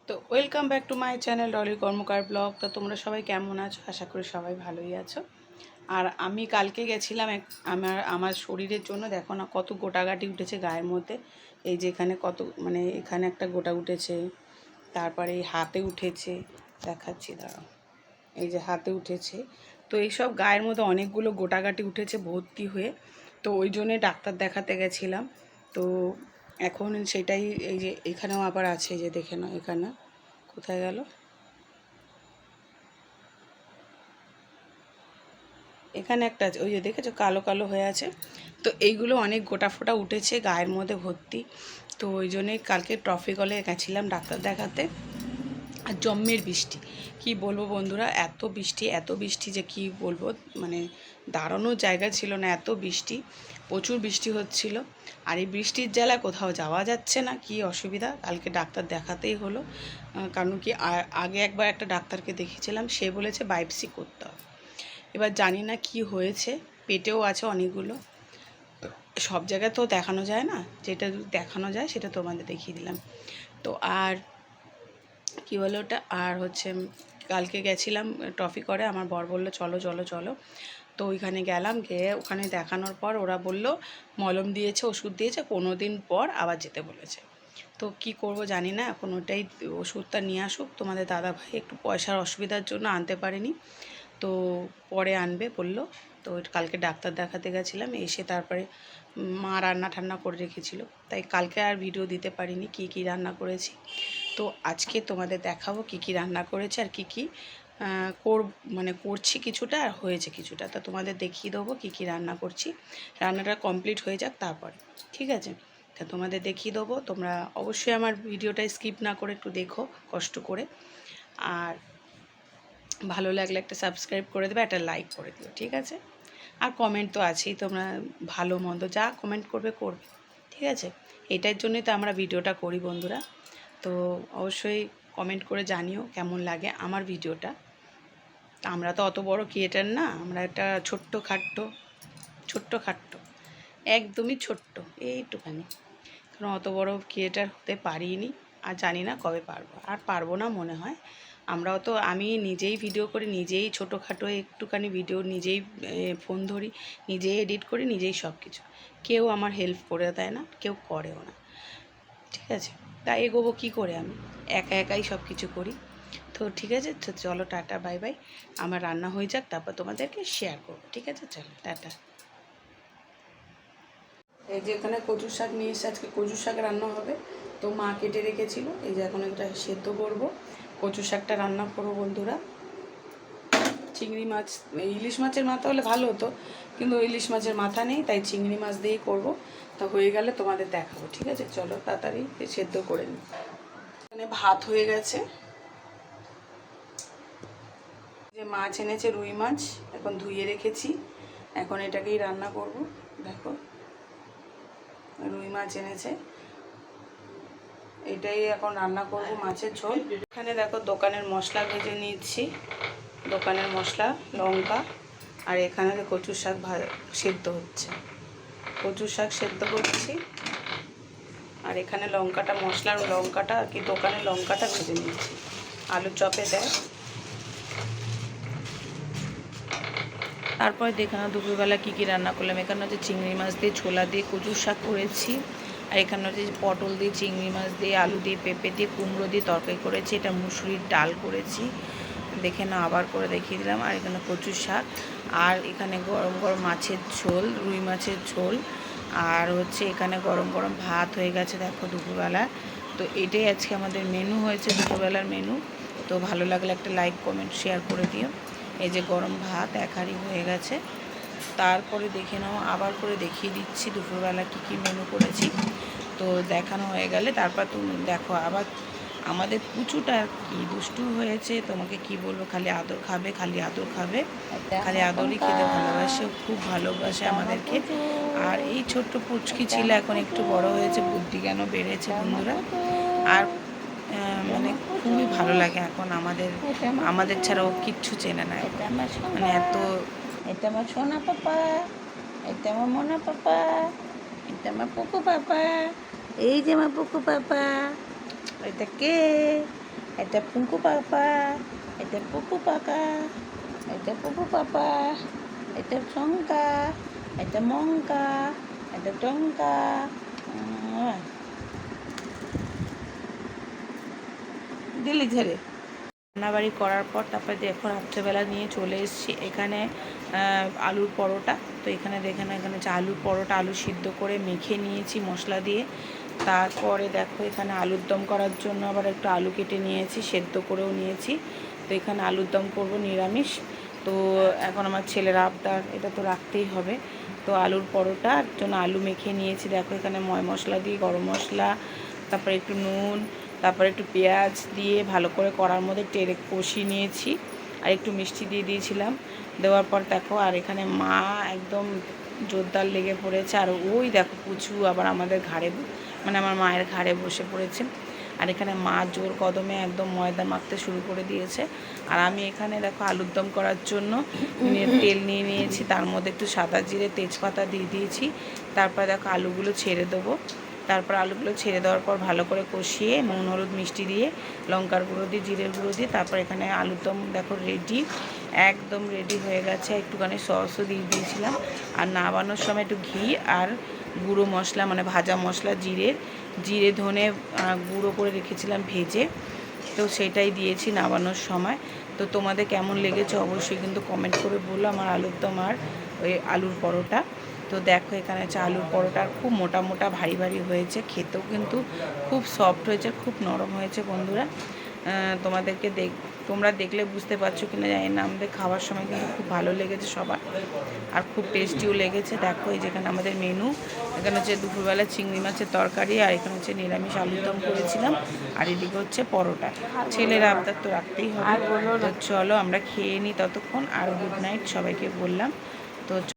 তো welcome back to my channel Dolly Karmakar blog. তো তোমরা সবাই কেমন আছো? আশা করি সবাই ভালোই আছো। আর আমি কালকে গেছিলাম আমার শরীরের জন্য, দেখো না কত গোটাগাটি উঠেছে গায়ের মধ্যে। এই যে এখানে কত, মানে এখানে একটা গোটা উঠেছে, তারপরে এই হাতে উঠেছে, দেখাচ্ছি দাঁড়াও, এই যে হাতে উঠেছে। তো এইসব গায়ের মধ্যে অনেকগুলো গোটাগাটি উঠেছে ভর্তি হয়ে। তো ওই জন্যে ডাক্তার দেখাতে গেছিলাম। তো এখন সেটাই, এই যে এখানেও আবার আছে, যে দেখে নাও এখানে কোথায় গেল, এখানে একটা আছে, ওই যে দেখেছো কালো কালো হয়ে আছে। তো এইগুলো অনেক গোটা ফোটা উঠেছে গায়ের মধ্যে ভর্তি। তো ওই জন্যই কালকে ট্রফিকলে গেছিলাম ডাক্তার দেখাতে। আর জম্মের বৃষ্টি, কি বলবো বন্ধুরা, এত বৃষ্টি যে কি বলবো, মানে দাঁড়ানোর জায়গা ছিল না, এত বৃষ্টি, প্রচুর বৃষ্টি হচ্ছিল। আর এই বৃষ্টির জ্বালা কোথাও যাওয়া যাচ্ছে না, কি অসুবিধা। কালকে ডাক্তার দেখাতেই হলো, কারণ কি আগে একবার একটা ডাক্তারকে দেখিয়েছিলাম, সে বলেছে বায়োপসি করতে হবে। এবার জানি না কি হয়েছে, পেটেও আছে অনেকগুলো। সব জায়গায় তো দেখানো যায় না, যেটা দেখানো যায় সেটা তোমাদের দেখিয়ে দিলাম। তো আর কী বলে ওটা, আর হচ্ছে কালকে গেছিলাম ট্রফি করে, আমার বর বললো চলো চলো চলো। তো ওইখানে গেলাম, গিয়ে ওখানে দেখানোর পর ওরা বলল মলম দিয়েছে, ওষুধ দিয়েছে, 15 দিন পর আবার যেতে বলেছে। তো কি করব জানি না, এখন ওটাই ওষুধটা নিয়ে আসুক। তোমাদের দাদা ভাই একটু পয়সার অসুবিধার জন্য আনতে পারেনি, তো পরে আনবে বলল। তো কালকে ডাক্তার দেখাতে গেছিলাম, এসে তারপরে মা রান্না ঠান্না করে রেখেছিল, তাই কালকে আর ভিডিও দিতে পারিনি কি কি রান্না করেছি। তো আজকে তোমাদের দেখাবো কি কি রান্না করেছি আর কি কি মানে করছি কিছুটা, আর হয়েছে কিছুটা। তো তোমাদের দেখিয়ে দেবো কি কি রান্না করছি। রান্নাটা কমপ্লিট হয়ে যাক তারপরে, ঠিক আছে? তা তোমাদের দেখিয়ে দেবো, তোমরা অবশ্যই আমার ভিডিওটা স্কিপ না করে একটু দেখো কষ্ট করে। আর ভালো লাগলে একটা সাবস্ক্রাইব করে দেবে, একটা লাইক করে দিও, ঠিক আছে? আর কমেন্ট তো আছেই, তোমরা ভালো মন্দ যা কমেন্ট করবে, ঠিক আছে? এটার জন্যই তো আমরা ভিডিওটা করি বন্ধুরা। তো অবশ্যই কমেন্ট করে জানিও কেমন লাগে আমার ভিডিওটা। আমরা তো অত বড় ক্রিয়েটার না, আমরা একটা ছোট্ট খাট্টো একদমই ছোট্ট, এইটুখানি। কারণ অত বড় ক্রিয়েটার হতে পারিনি, আর জানি না কবে পারবো, আর পারবো না মনে হয়। আমি নিজেই ভিডিও করি, নিজেই ছোটোখাটো একটুখানি ভিডিও নিজেই ফোন ধরি, নিজেই এডিট করি, নিজেই সব কিছু। কেউ আমার হেল্প করে দেয় না, কেউ করেও না, ঠিক আছে? তাই এগোবো কী করে, আমি একা একাই সব কিছু করি। তো ঠিক আছে, তো চলো টাটা বাই বাই। আমার রান্না হয়ে যাক, তারপর তোমাদেরকে শেয়ার করবো, ঠিক আছে? চলো টাটা। এই যে এখানে কচুর শাক নিয়ে এসে আজকে কচুর শাক রান্না হবে। তো মা কেটে রেখেছিল, এই যে এখন এটা সেদ্ধ করবো, কচুর শাকটা রান্না করবো বন্ধুরা। চিংড়ি মাছ, ইলিশ মাছের মাথা হলে ভালো হতো, কিন্তু ইলিশ মাছের মাথা নেই, তাই চিংড়ি মাছ দিয়েই করবো। তা হয়ে গেলে তোমাদের দেখাবো, ঠিক আছে? চলো তাড়াতাড়ি সেদ্ধ করে নিই। এখানে ভাত হয়ে গেছে, যে মাছ এনেছে রুই মাছ, এখন ধুয়ে রেখেছি, এখন এটাকেই রান্না করব। দেখো রুই মাছ এনেছে, এটাই এখন রান্না করব, মাছের ঝোল। এখানে দেখো দোকানের মশলা ভেজে নিচ্ছি, দোকানের মশলা, লঙ্কা। আর এখানে কচুর শাক সেদ্ধ হচ্ছে, কচুর শাক সেদ্ধ করছি। আর এখানে মশলার লঙ্কাটা আর কি, দোকানের লঙ্কাটা ভেজে নিচ্ছি, আলু চপে দেয়। তারপরে দেখে নাও দুপুরবেলা কী কী রান্না করলাম। এখানে হচ্ছে চিংড়ি মাছ দিয়ে, ছোলা দিয়ে কচুর শাক করেছি। আর এখানে হচ্ছে পটল দিয়ে, চিংড়ি মাছ দিয়ে, আলু দিয়ে, পেঁপে দিয়ে, কুমড়ো দিয়ে তরকারি করেছি। এটা মুসুরির ডাল করেছি, দেখে নাও আবার করে দেখিয়ে দিলাম। আর এখানে কচুর শাক, আর এখানে গরম গরম মাছের ঝোল, রুই মাছের ঝোল। আর হচ্ছে এখানে গরম গরম ভাত হয়ে গেছে দেখো দুপুরবেলা। তো এটাই আজকে আমাদের মেনু হয়েছে, দুপুরবেলার মেনু। তো ভালো লাগলে একটা লাইক কমেন্ট শেয়ার করে দিও। এই যে গরম ভাত এক হাঁড়ি হয়ে গেছে। তারপরে দেখে নাও, আবার করে দেখিয়ে দিচ্ছি দুপুরবেলা কী কী মেনু করেছি। তো দেখানো হয়ে গেলে তারপর তুমি দেখো। আবার আমাদের পুচুটা কি দুষ্টু হয়েছে, তোমাকে কি বলবো, খালি আদর খাবে, খালি আদর খাবে, খালি আদরই খেতে ভালোবাসে, খুব ভালোবাসে আমাদেরকে। আর এই ছোট্ট পুচকি ছিল, এখন একটু বড় হয়েছে, বুদ্ধি জ্ঞান বেড়েছে বন্ধুরা। আর মানে খুবই ভালো লাগে এখন আমাদের ছাড়া ও কিচ্ছু চেনে না, মানে এত। এটা আমার সোনা পাপা, এটা আমার মোনা পাপা, এটা আমার পুকু পাপা, এই যে আমার পুকু পাপা। এটা কে? এটা পুঙ্কু পাপা, এটা পুপু পাকা, এটা পুপু পাপা, এটা শঙ্কা, এটা মঙ্কা, এটা টঙ্কা। দিল্লি ঝেড়ে রান্নাবাড়ি করার পর তারপরে দেখো রাত্রেবেলা নিয়ে চলে এসেছি এখানে আলুর পরোটা। তো এখানে দেখেন এখানে যে আলুর পরোটা আলু সিদ্ধ করে মেখে নিয়েছি মশলা দিয়ে। তারপরে দেখো এখানে আলুর দম করার জন্য আবার একটু আলু কেটে নিয়েছি, সেদ্ধ করেও নিয়েছি। তো এখানে আলুর দম করবো নিরামিষ। তো এখন আমার ছেলের আবদার, এটা তো রাখতেই হবে। তো আলুর পরোটার জন্য আলু মেখে নিয়েছি। দেখো এখানে ময় মশলা দিয়ে গরম মশলা, তারপরে একটু নুন, তারপরে একটু পেঁয়াজ দিয়ে ভালো করে কড়ার মধ্যে টেরে কষিয়ে নিয়েছি। আর একটু মিষ্টি দিয়ে দিয়েছিলাম। দেওয়ার পর দেখো আর এখানে মা একদম জোরদার লেগে পড়েছে। আর ওই দেখো পুচু আবার আমাদের ঘাড়ে, মানে আমার মায়ের ঘাড়ে বসে পড়েছে। আর এখানে মা জোর কদমে একদম ময়দা মাখতে শুরু করে দিয়েছে। আর আমি এখানে দেখো আলুর দম করার জন্য তেল নিয়ে নিয়েছি, তার মধ্যে একটু সাদা জিরে তেজপাতা দিয়ে দিয়েছি। তারপর দেখো আলুগুলো ছেড়ে দেবো। তারপর আলুগুলো ছেড়ে দেওয়ার পর ভালো করে কষিয়ে নুন হলুদ মিষ্টি দিয়ে লঙ্কার গুঁড়ো দিয়ে জিরের গুঁড়ো দিয়ে তারপর এখানে আলুর দম দেখো রেডি, একদম রেডি হয়ে গেছে। একটুখানি সসও দিয়ে দিয়েছিলাম। আর নামানোর সময় একটু ঘি আর গুঁড়ো মশলা, মানে ভাজা মশলা জিরে ধনে গুঁড়ো করে রেখেছিলাম ভেজে, তো সেটাই দিয়েছি নামানোর সময়। তো তোমাদের কেমন লেগেছে অবশ্যই কিন্তু কমেন্ট করে বললো আমার আলুর দম আর ওই আলুর পরোটা। তো দেখো এখানে হচ্ছে আলুর পরোটা খুব মোটা মোটা ভারী ভারী হয়েছে, খেতেও কিন্তু খুব সফট হয়েছে, খুব নরম হয়েছে বন্ধুরা। তোমরা দেখলে বুঝতে পারছো কিনা জানি না, আমাদের খাওয়ার সময় কিন্তু খুব ভালো লেগেছে সবার, আর খুব টেস্টিও লেগেছে। দেখো এই যেখানে আমাদের মেনু, এখানে হচ্ছে দুপুরবেলা চিংড়ি মাছের তরকারি, আর এখানে হচ্ছে নিরামিষ আলুর দম করেছিলাম, আর এদিকে হচ্ছে পরোটা। ছেলের আবদার তো রাখতেই হবে। তো চলো আমরা খেয়ে নিই ততক্ষণ। আর গুড নাইট সবাইকে বললাম। তো